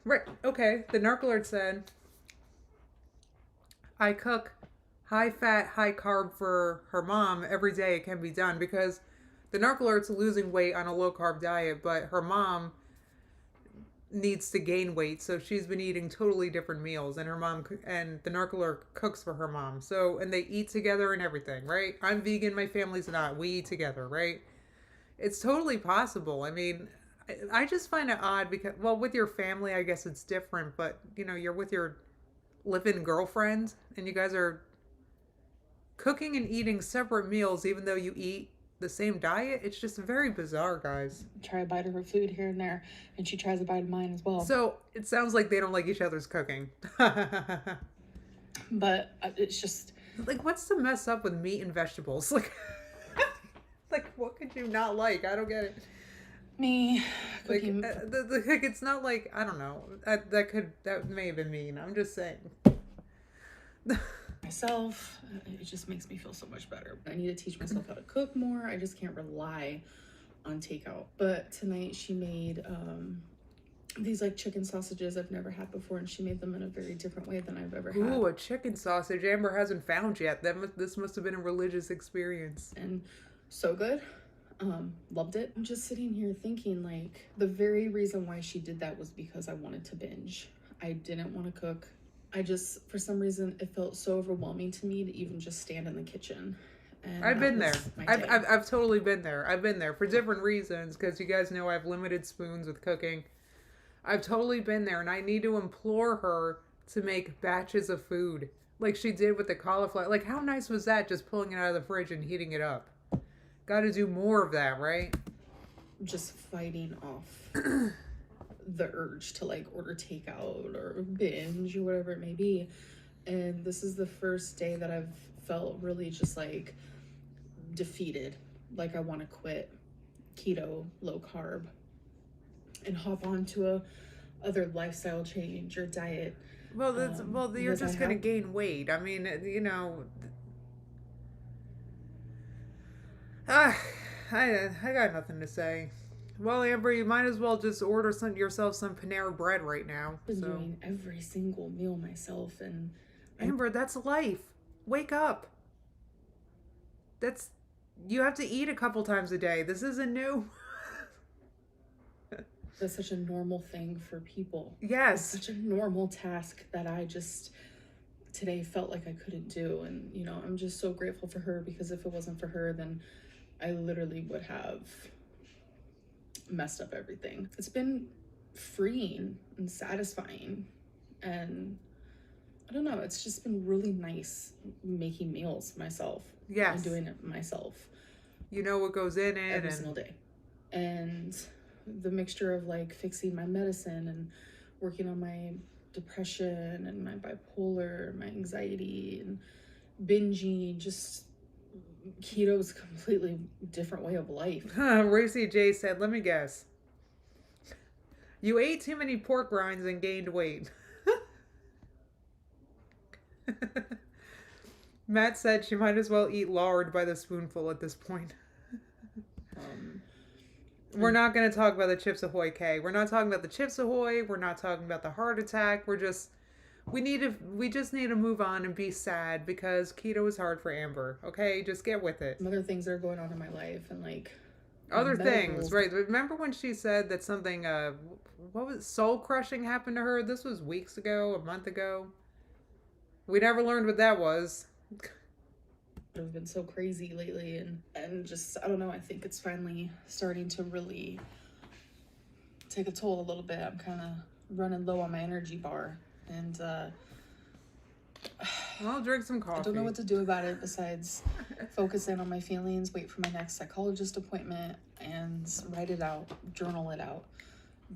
Right, okay. The Narc said, I cook high fat, high carb for her mom every day. It can be done because the Narc losing weight on a low carb diet, but her mom needs to gain weight, so she's been eating totally different meals, and her mom and the Narc cooks for her mom. So, and they eat together and everything, right? I'm vegan, my family's not. We eat together, right? It's totally possible. I mean, I just find it odd because, well, with your family, I guess it's different, but you know, you're with your live-in girlfriend, and you guys are cooking and eating separate meals, even though you eat the same diet. It's just very bizarre, guys. Try a bite of her food here and there, and she tries a bite of mine as well. So it sounds like they don't like each other's cooking. But it's just like, what's the mess up with meat and vegetables? Like, like, what could you not like? I don't get it. Me cooking. Like, it's not like, I don't know. That may have been mean. I'm just saying. Myself, it just makes me feel so much better. I need to teach myself how to cook more. I just can't rely on takeout. But tonight she made these like chicken sausages I've never had before, and she made them in a very different way than I've ever had. Ooh, a chicken sausage Amber hasn't found yet. This must have been a religious experience. And so good. Loved it. I'm just sitting here thinking, like, the very reason why she did that was because I wanted to binge. I didn't want to cook. I just, for some reason, it felt so overwhelming to me to even just stand in the kitchen. And I've been there. I've totally been there. I've been there for different reasons, because you guys know I have limited spoons with cooking. I've totally been there, and I need to implore her to make batches of food like she did with the cauliflower. Like, how nice was that, just pulling it out of the fridge and heating it up? Got to do more of that, right? Just fighting off the urge to like order takeout or binge or whatever it may be. And this is the first day that I've felt really just like defeated. Like I want to quit keto, low carb, and hop onto a other lifestyle change or diet. Well, you're just going to gain weight. I mean, you know, I got nothing to say. Well, Amber, you might as well just order yourself some Panera bread right now. I've been doing every single meal myself, and Amber, that's life. Wake up. You have to eat a couple times a day. This isn't new. That's such a normal thing for people. Yes. It's such a normal task that I just today felt like I couldn't do. And, you know, I'm just so grateful for her, because if it wasn't for her, then I literally would have messed up everything. It's been freeing and satisfying, and I don't know, it's just been really nice making meals myself. Yes. And doing it myself. You know what goes in it every single day. And the mixture of like fixing my medicine and working on my depression and my bipolar, my anxiety, and binging, just keto's a completely different way of life. Racy J said, let me guess. You ate too many pork rinds and gained weight. Matt said she might as well eat lard by the spoonful at this point. We're not going to talk about the Chips Ahoy K. We're not talking about the Chips Ahoy. We're not talking about the heart attack. We just need to move on and be sad because keto is hard for Amber. Okay, just get with it. Some other things that are going on in my life and like other things, right? Remember when she said that something what was soul crushing happened to her? This was weeks ago, a month ago. We never learned what that was. I've been so crazy lately and just I don't know, I think it's finally starting to really take a toll a little bit. I'm kind of running low on my energy bar and I'll drink some coffee. I don't know what to do about it besides focus in on my feelings, wait for my next psychologist appointment and write it out, journal it out.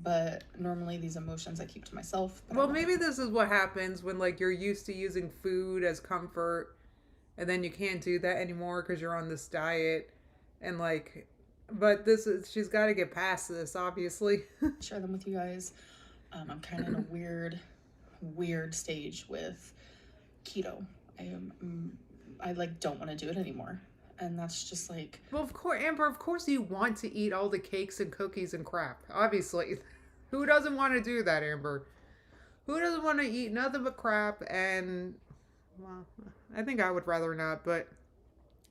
But normally these emotions I keep to myself. Well, maybe this is what happens when like you're used to using food as comfort and then you can't do that anymore because you're on this diet and like, but she's got to get past this, obviously. Share them with you guys. I'm kind of in a weird stage with keto. I like don't want to do it anymore. And that's just like, well, of course, Amber, of course you want to eat all the cakes and cookies and crap. Obviously. Who doesn't want to do that, Amber? Who doesn't want to eat nothing but crap? And, well, I think I would rather not, but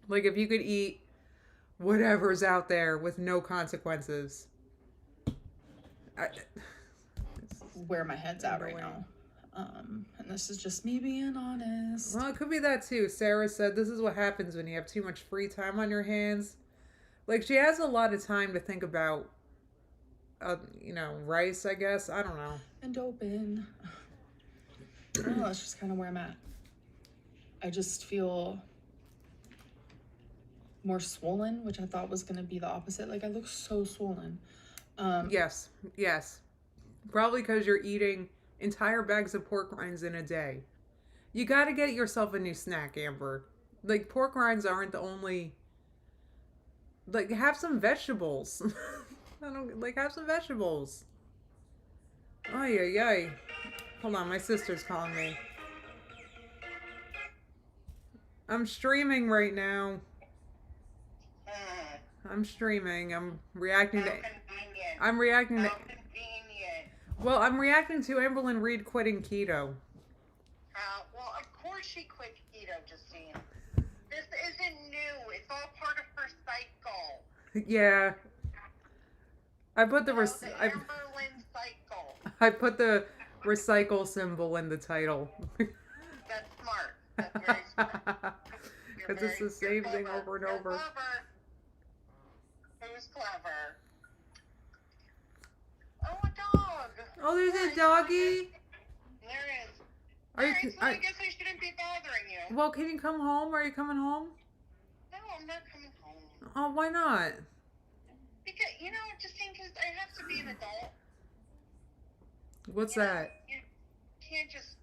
like if you could eat whatever's out there with no consequences. Where my head's at right now. And this is just me being honest. Well, it could be that too. Sarah said this is what happens when you have too much free time on your hands. Like she has a lot of time to think about, rice, I guess. I don't know. And open. I don't know, that's just kind of where I'm at. I just feel more swollen, which I thought was going to be the opposite. Like I look so swollen. Yes. Probably because you're eating entire bags of pork rinds in a day. You got to get yourself a new snack, Amber. Like pork rinds aren't the only. Like have some vegetables. Have some vegetables. Ay. Hold on, my sister's calling me. I'm streaming right now. I'm streaming. I'm reacting to. I'm reacting to. Well, I'm reacting to Amberlyn Reed quitting keto. Well, of course she quit keto, Justine. This isn't new. It's all part of her cycle. Yeah. I put the Amberlyn cycle. I put the recycle symbol in the title. That's smart. That's very smart. Because it's the same thing over and over. Who's clever? Oh, a dog. Oh, there's a doggy. There is. Are you? So I guess I shouldn't be bothering you. Well, can you come home? Are you coming home? No, I'm not coming home. Oh, why not? Because, Justine, because I have to be an adult. What's that? You can't just,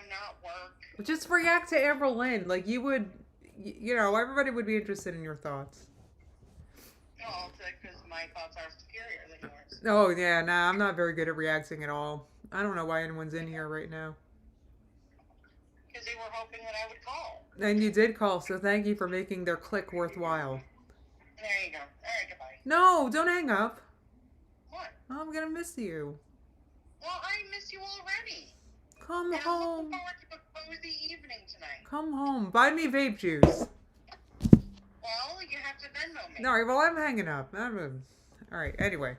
not work. Just react to Amberlyn. Like you would, everybody would be interested in your thoughts. Well, because my thoughts are superior than yours. Oh, yeah, nah, I'm not very good at reacting at all. I don't know why anyone's in here right now. Because they were hoping that I would call. And you did call, so thank you for making their click worthwhile. There you go. All right, goodbye. No, don't hang up. What? I'm going to miss you. Well, I miss you already. Come and home. I'm looking forward to a cozy evening tonight. Come home. Buy me vape juice. Well, you have to Venmo me. All right, well, I'm hanging up. All right, anyway.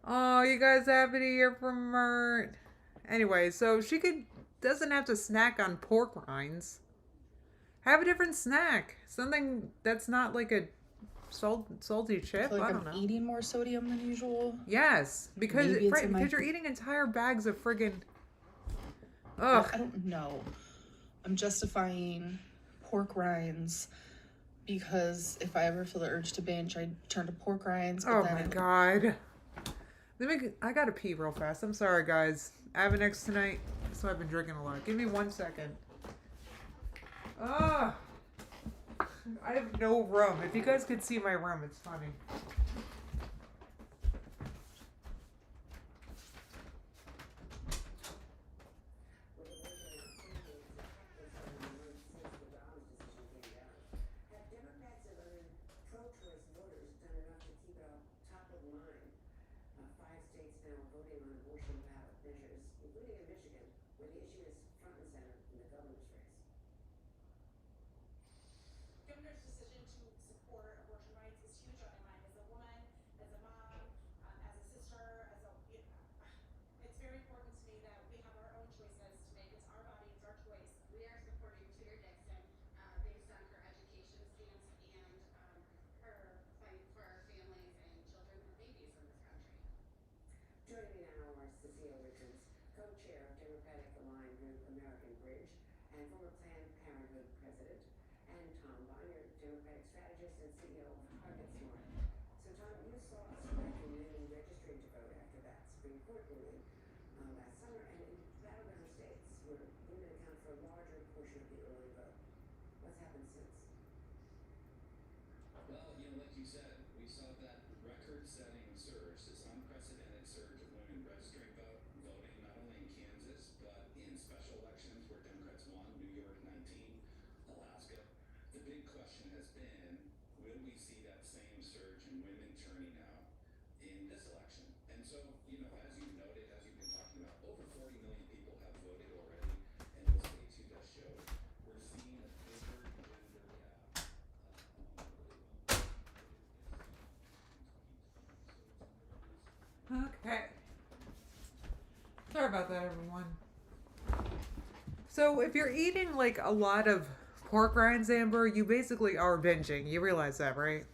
Oh, you guys happy to hear from Mert? Anyway, so she doesn't have to snack on pork rinds. Have a different snack. Something that's not like a salty chip. I don't know. Eating more sodium than usual. Yes, because you're eating entire bags of friggin'. Ugh. I don't know. I'm justifying pork rinds because if I ever feel the urge to binge, I turn to pork rinds. Oh my god. I gotta pee real fast. I'm sorry, guys. Avenex tonight, so I've been drinking a lot. Give me 1 second. I have no room. If you guys could see my room, it's funny. now are voting on abortion ballot measures, including in Michigan, where the issue is front and center in the governor's race. Governor's decision to support abortion rights is huge on my mind as a woman, as a mom, as a sister, it's very important to me that we have our own choices to make. It's our body, it's our choice. We are supporting Tudor Dixon based on her education stance and her fight for our families and children and babies in this country. Joining me now are Cecile Richards, co-chair of Democratic Aligned Group American Bridge and former Planned Parenthood president, and Tom Bonner, Democratic strategist and CEO of Target Smart. So Tom, you saw a spike in women registering to vote after that Supreme Court ruling last summer, and in battleground states where women account for a larger portion of the early vote. What's happened since? Well, like you said, we saw that record-setting surge, this unprecedented surge of women registering voting, not only in Kansas, but in special elections where Democrats won, New York 19, Alaska. The big question has been, will we see that same surge in women turning out in this election? And so, as you've noted, as you've been talking about, over 40 million people have voted already, and those states you just showed, we're seeing a bigger gender gap. Okay. Sorry about that, everyone. So if you're eating like a lot of pork rinds, Amber, you basically are binging. You realize that, right?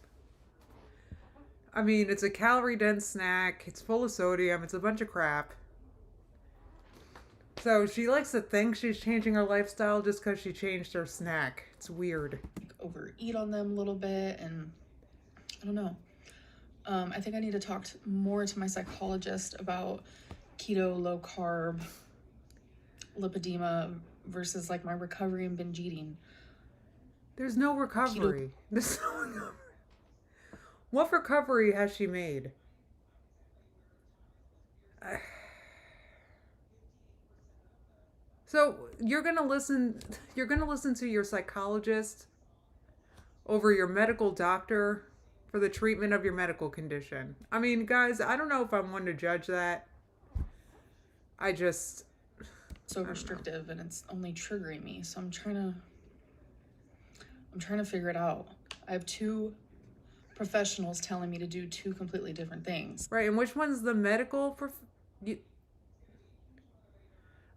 I mean, it's a calorie-dense snack. It's full of sodium. It's a bunch of crap. So she likes to think she's changing her lifestyle just because she changed her snack. It's weird. Overeat on them a little bit, and I don't know. I think I need to talk more to my psychologist about keto, low carb, lipedema versus like my recovery and binge eating. There's no recovery. There's no recovery. What recovery has she made? So you're gonna listen to your psychologist over your medical doctor for the treatment of your medical condition. I mean, guys, I don't know if I'm one to judge that. So restrictive, and it's only triggering me. So I'm trying to figure it out. I have two professionals telling me to do two completely different things. Right, and which one's the medical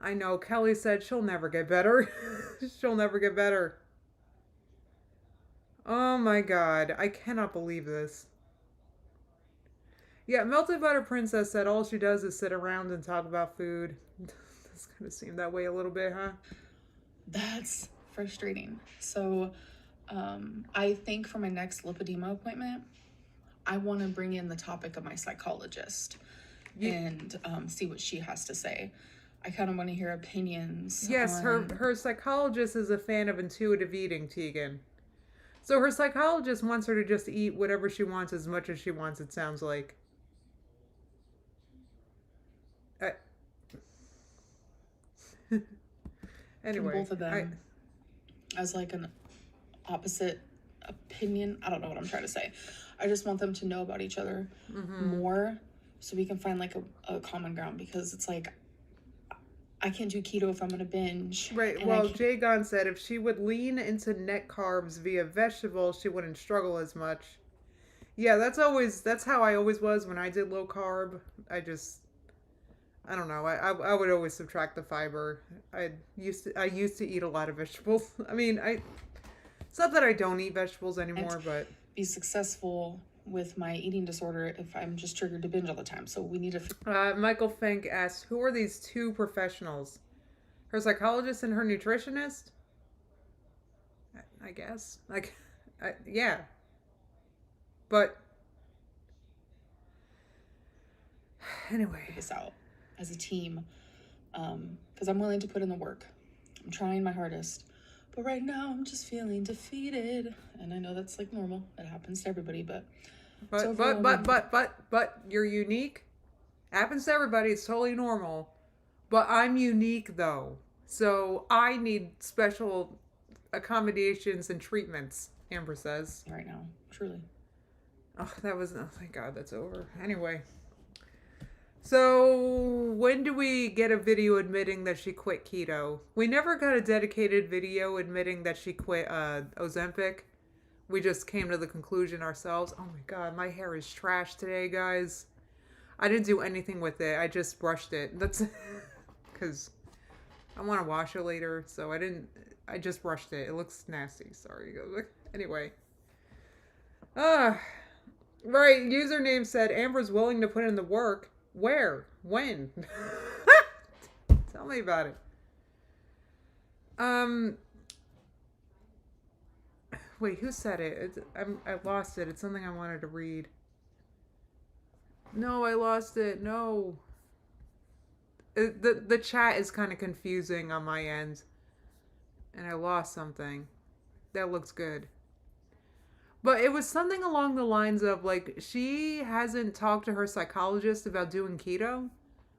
I know Kelly said she'll never get better. She'll never get better. Oh my God, I cannot believe this. Yeah, Melted Butter Princess said all she does is sit around and talk about food. This kind of seemed that way a little bit, huh? That's frustrating. So I think for my next lipedema appointment, I want to bring in the topic of my psychologist and see what she has to say. I kind of want to hear opinions. Yes, her psychologist is a fan of intuitive eating, Tegan. So her psychologist wants her to just eat whatever she wants as much as she wants, it sounds like. Anyway. Both of them as like an opposite opinion. I don't know what I'm trying to say. I just want them to know about each other more so we can find like a common ground, because it's like I can't do keto if I'm going to binge. Right. Well, Jay Gon said if she would lean into net carbs via vegetables, she wouldn't struggle as much. Yeah, that's how I always was when I did low carb. I don't know. I would always subtract the fiber. I used to eat a lot of vegetables. I mean, it's not that I don't eat vegetables anymore, but be successful with my eating disorder if I'm just triggered to binge all the time. So we need to... Michael Fink asks, who are these two professionals? Her psychologist and her nutritionist? I guess. Yeah. But... Anyway. This out as a team. Because I'm willing to put in the work. I'm trying my hardest. But right now, I'm just feeling defeated. And I know that's like normal. It happens to everybody, but you're unique. Happens to everybody. It's totally normal. But I'm unique though. So I need special accommodations and treatments, Amber says. Right now, truly. Oh, thank God that's over. Anyway. So, when do we get a video admitting that she quit keto? We never got a dedicated video admitting that she quit Ozempic. We just came to the conclusion ourselves. Oh my god, my hair is trash today, guys. I didn't do anything with it. I just brushed it. That's because I want to wash it later, so I just brushed it. It looks nasty. Sorry. Anyway. Right. Username said Amber's willing to put in the work. Where? When? Tell me about it. Wait, who said it? I lost it. It's something I wanted to read. No, I lost it. No. The chat is kind of confusing on my end. And I lost something. That looks good. But it was something along the lines of, like, she hasn't talked to her psychologist about doing keto.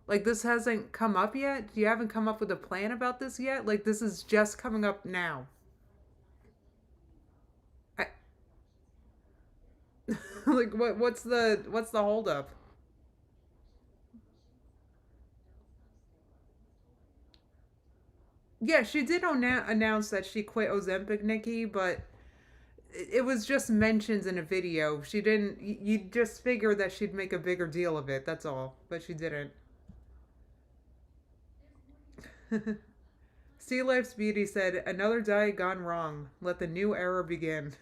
Like, this hasn't come up yet. You haven't come up with a plan about this yet. Like, this is just coming up now. Like, what's the holdup? Yeah, she did announce that she quit Ozempic, Nikki, but it was just mentions in a video. She didn't. You just figured that she'd make a bigger deal of it. That's all. But she didn't. Sea Life's Beauty said, "Another diet gone wrong. Let the new era begin."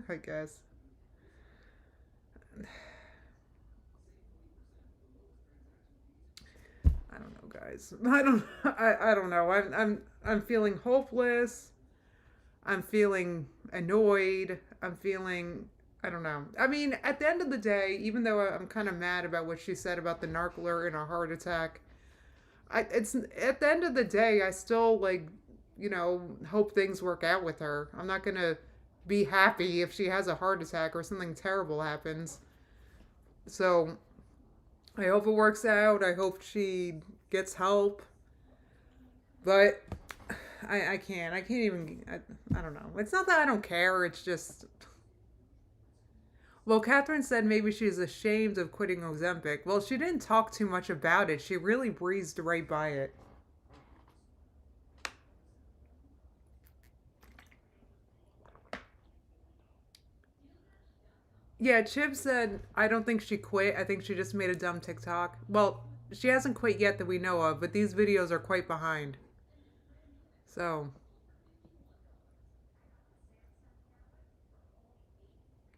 I guess. I don't know, guys. I don't know. I'm feeling hopeless. I'm feeling annoyed. I'm feeling, I don't know. I mean, at the end of the day, even though I'm kind of mad about what she said about the narcolepsy and a heart attack, it's at the end of the day, I still, like, you know, hope things work out with her. I'm not going to be happy if she has a heart attack or something terrible happens. So I hope it works out. I hope she gets help. But I can't even, I don't know. It's not that I don't care. It's just, well, Catherine said maybe she's ashamed of quitting Ozempic. Well, she didn't talk too much about it. She really breezed right by it. Yeah, Chib said, I don't think she quit. I think she just made a dumb TikTok. Well, she hasn't quit yet that we know of, but these videos are quite behind. So.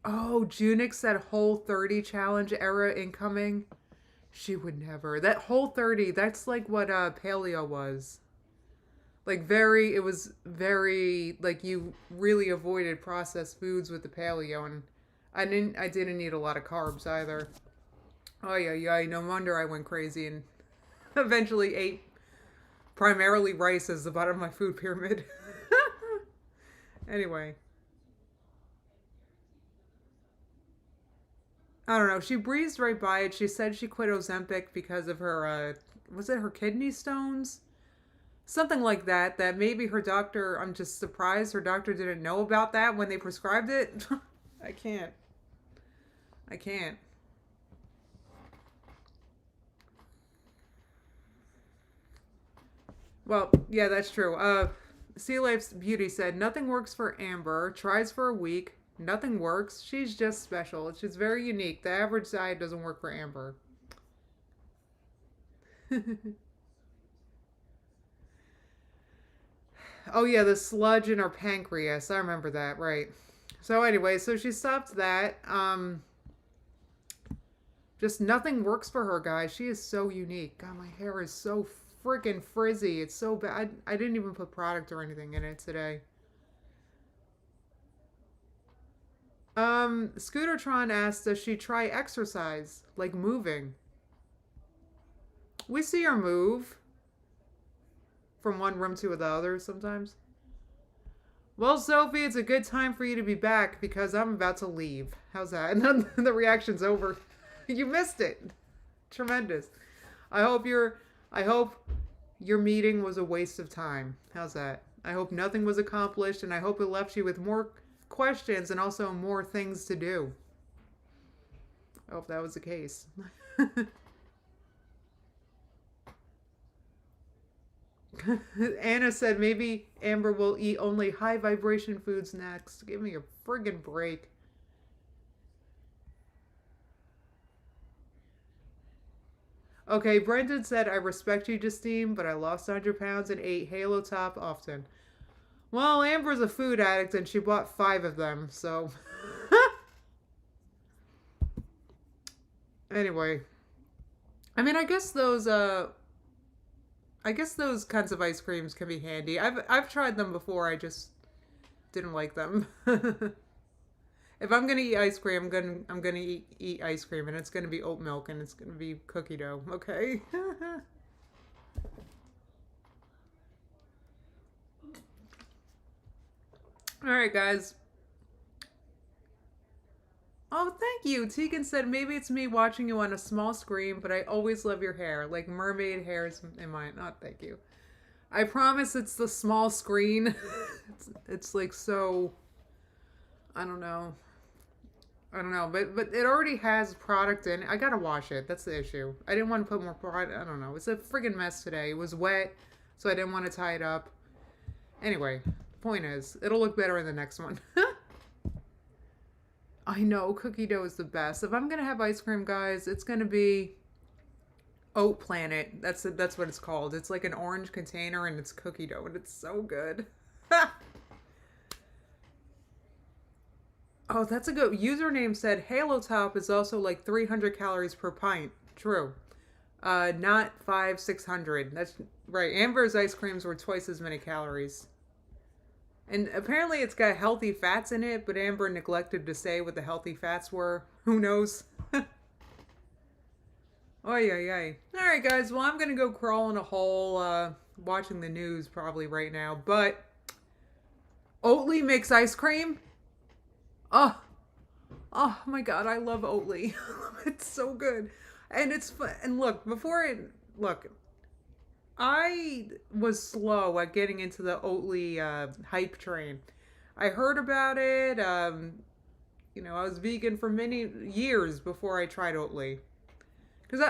Oh, Junix said Whole30 challenge era incoming. She would never. That Whole30, that's like what paleo was. Like it was very, like, you really avoided processed foods with the paleo, and I didn't eat a lot of carbs either. Oh yeah, no wonder I went crazy and eventually ate primarily rice as the bottom of my food pyramid. Anyway. I don't know. She breezed right by it. She said she quit Ozempic because of her, was it her kidney stones? Something like that, that maybe her doctor, I'm just surprised her doctor didn't know about that when they prescribed it. I can't. Well, yeah, that's true. Sea Life's Beauty said, nothing works for Amber. Tries for a week. Nothing works. She's just special. She's very unique. The average diet doesn't work for Amber. Oh yeah, the sludge in her pancreas. I remember that, right. So anyway, so she stopped that. Just nothing works for her, guys. She is so unique. God, my hair is so freaking frizzy. It's so bad. I didn't even put product or anything in it today. Scootertron asked, does she try exercise? Like moving? We see her move from one room to the other sometimes. Well, Sophie, it's a good time for you to be back because I'm about to leave. How's that? And then the reaction's over. You missed it. Tremendous. I hope your meeting was a waste of time. How's that? I hope nothing was accomplished, and I hope it left you with more questions and also more things to do. I hope that was the case. Anna said maybe Amber will eat only high vibration foods next. Give me a friggin' break. Okay, Brendan said, I respect you, Justine, but I lost 100 pounds and ate Halo Top often. Well, Amber's a food addict and she bought 5 of them, so. Anyway. I mean, I guess those kinds of ice creams can be handy. I've tried them before, I just didn't like them. If I'm gonna eat ice cream, I'm gonna eat ice cream, and it's gonna be oat milk, and it's gonna be cookie dough. Okay. All right, guys. Oh, thank you. Tegan said maybe it's me watching you on a small screen, but I always love your hair, like mermaid hairs in mine. Oh, thank you. I promise it's the small screen. It's like so. I don't know, but it already has product in it. I gotta wash it. That's the issue. I didn't want to put more product. I don't know. It's a friggin' mess today. It was wet, so I didn't want to tie it up. Anyway, point is, it'll look better in the next one. I know, cookie dough is the best. If I'm gonna have ice cream, guys, it's gonna be Oat Planet. That's what it's called. It's like an orange container, and it's cookie dough, and it's so good. Oh, that's a good username. Said Halo Top is also like 300 calories per pint. True. Not 600. That's right. Amber's ice creams were twice as many calories. And apparently it's got healthy fats in it, but Amber neglected to say what the healthy fats were. Who knows? Oy, oy, oy. Alright, guys. Well, I'm going to go crawl in a hole watching the news probably right now. But Oatly makes ice cream? Oh my God, I love Oatly. It's so good. And it's fun. And look, I was slow at getting into the Oatly hype train. I heard about it. I was vegan for many years before I tried Oatly. Because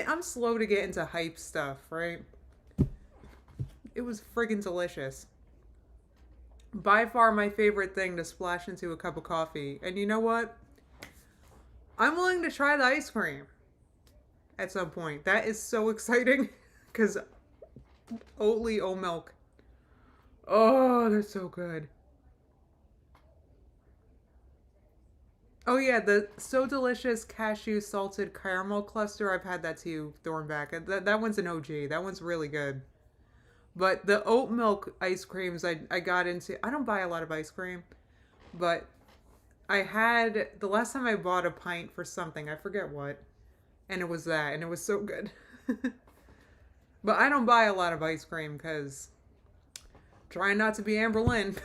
I'm slow to get into hype stuff, right? It was friggin' delicious. By far my favorite thing to splash into a cup of coffee. And you know what? I'm willing to try the ice cream at some point. That is so exciting. Because Oatly oat milk. Oh, they're so good. Oh yeah, the So Delicious cashew salted caramel cluster. I've had that too, Thornback. That one's an OG. That one's really good. But the oat milk ice creams I got into, I don't buy a lot of ice cream, but I had, the last time I bought a pint for something, I forget what, and it was that, and it was so good. But I don't buy a lot of ice cream because trying not to be Amber Lynn.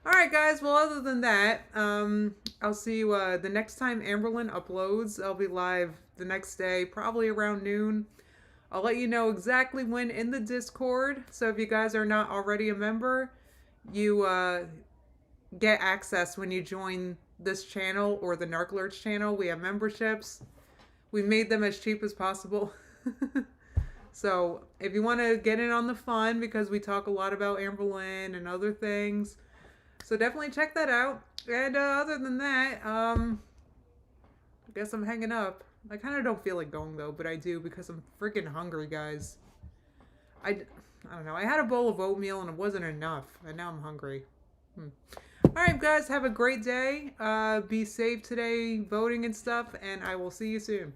Alright guys, well other than that, I'll see you the next time Amber Lynn uploads. I'll be live the next day, probably around noon. I'll let you know exactly when in the Discord. So if you guys are not already a member, you get access when you join this channel or the Narclerts channel. We have memberships. We made them as cheap as possible. So if you want to get in on the fun, because we talk a lot about Amber Lynn and other things. So definitely check that out. And other than that, I guess I'm hanging up. I kind of don't feel like going though, but I do because I'm freaking hungry, guys. I don't know. I had a bowl of oatmeal and it wasn't enough, and now I'm hungry. Alright guys, have a great day. Be safe today, voting and stuff, and I will see you soon.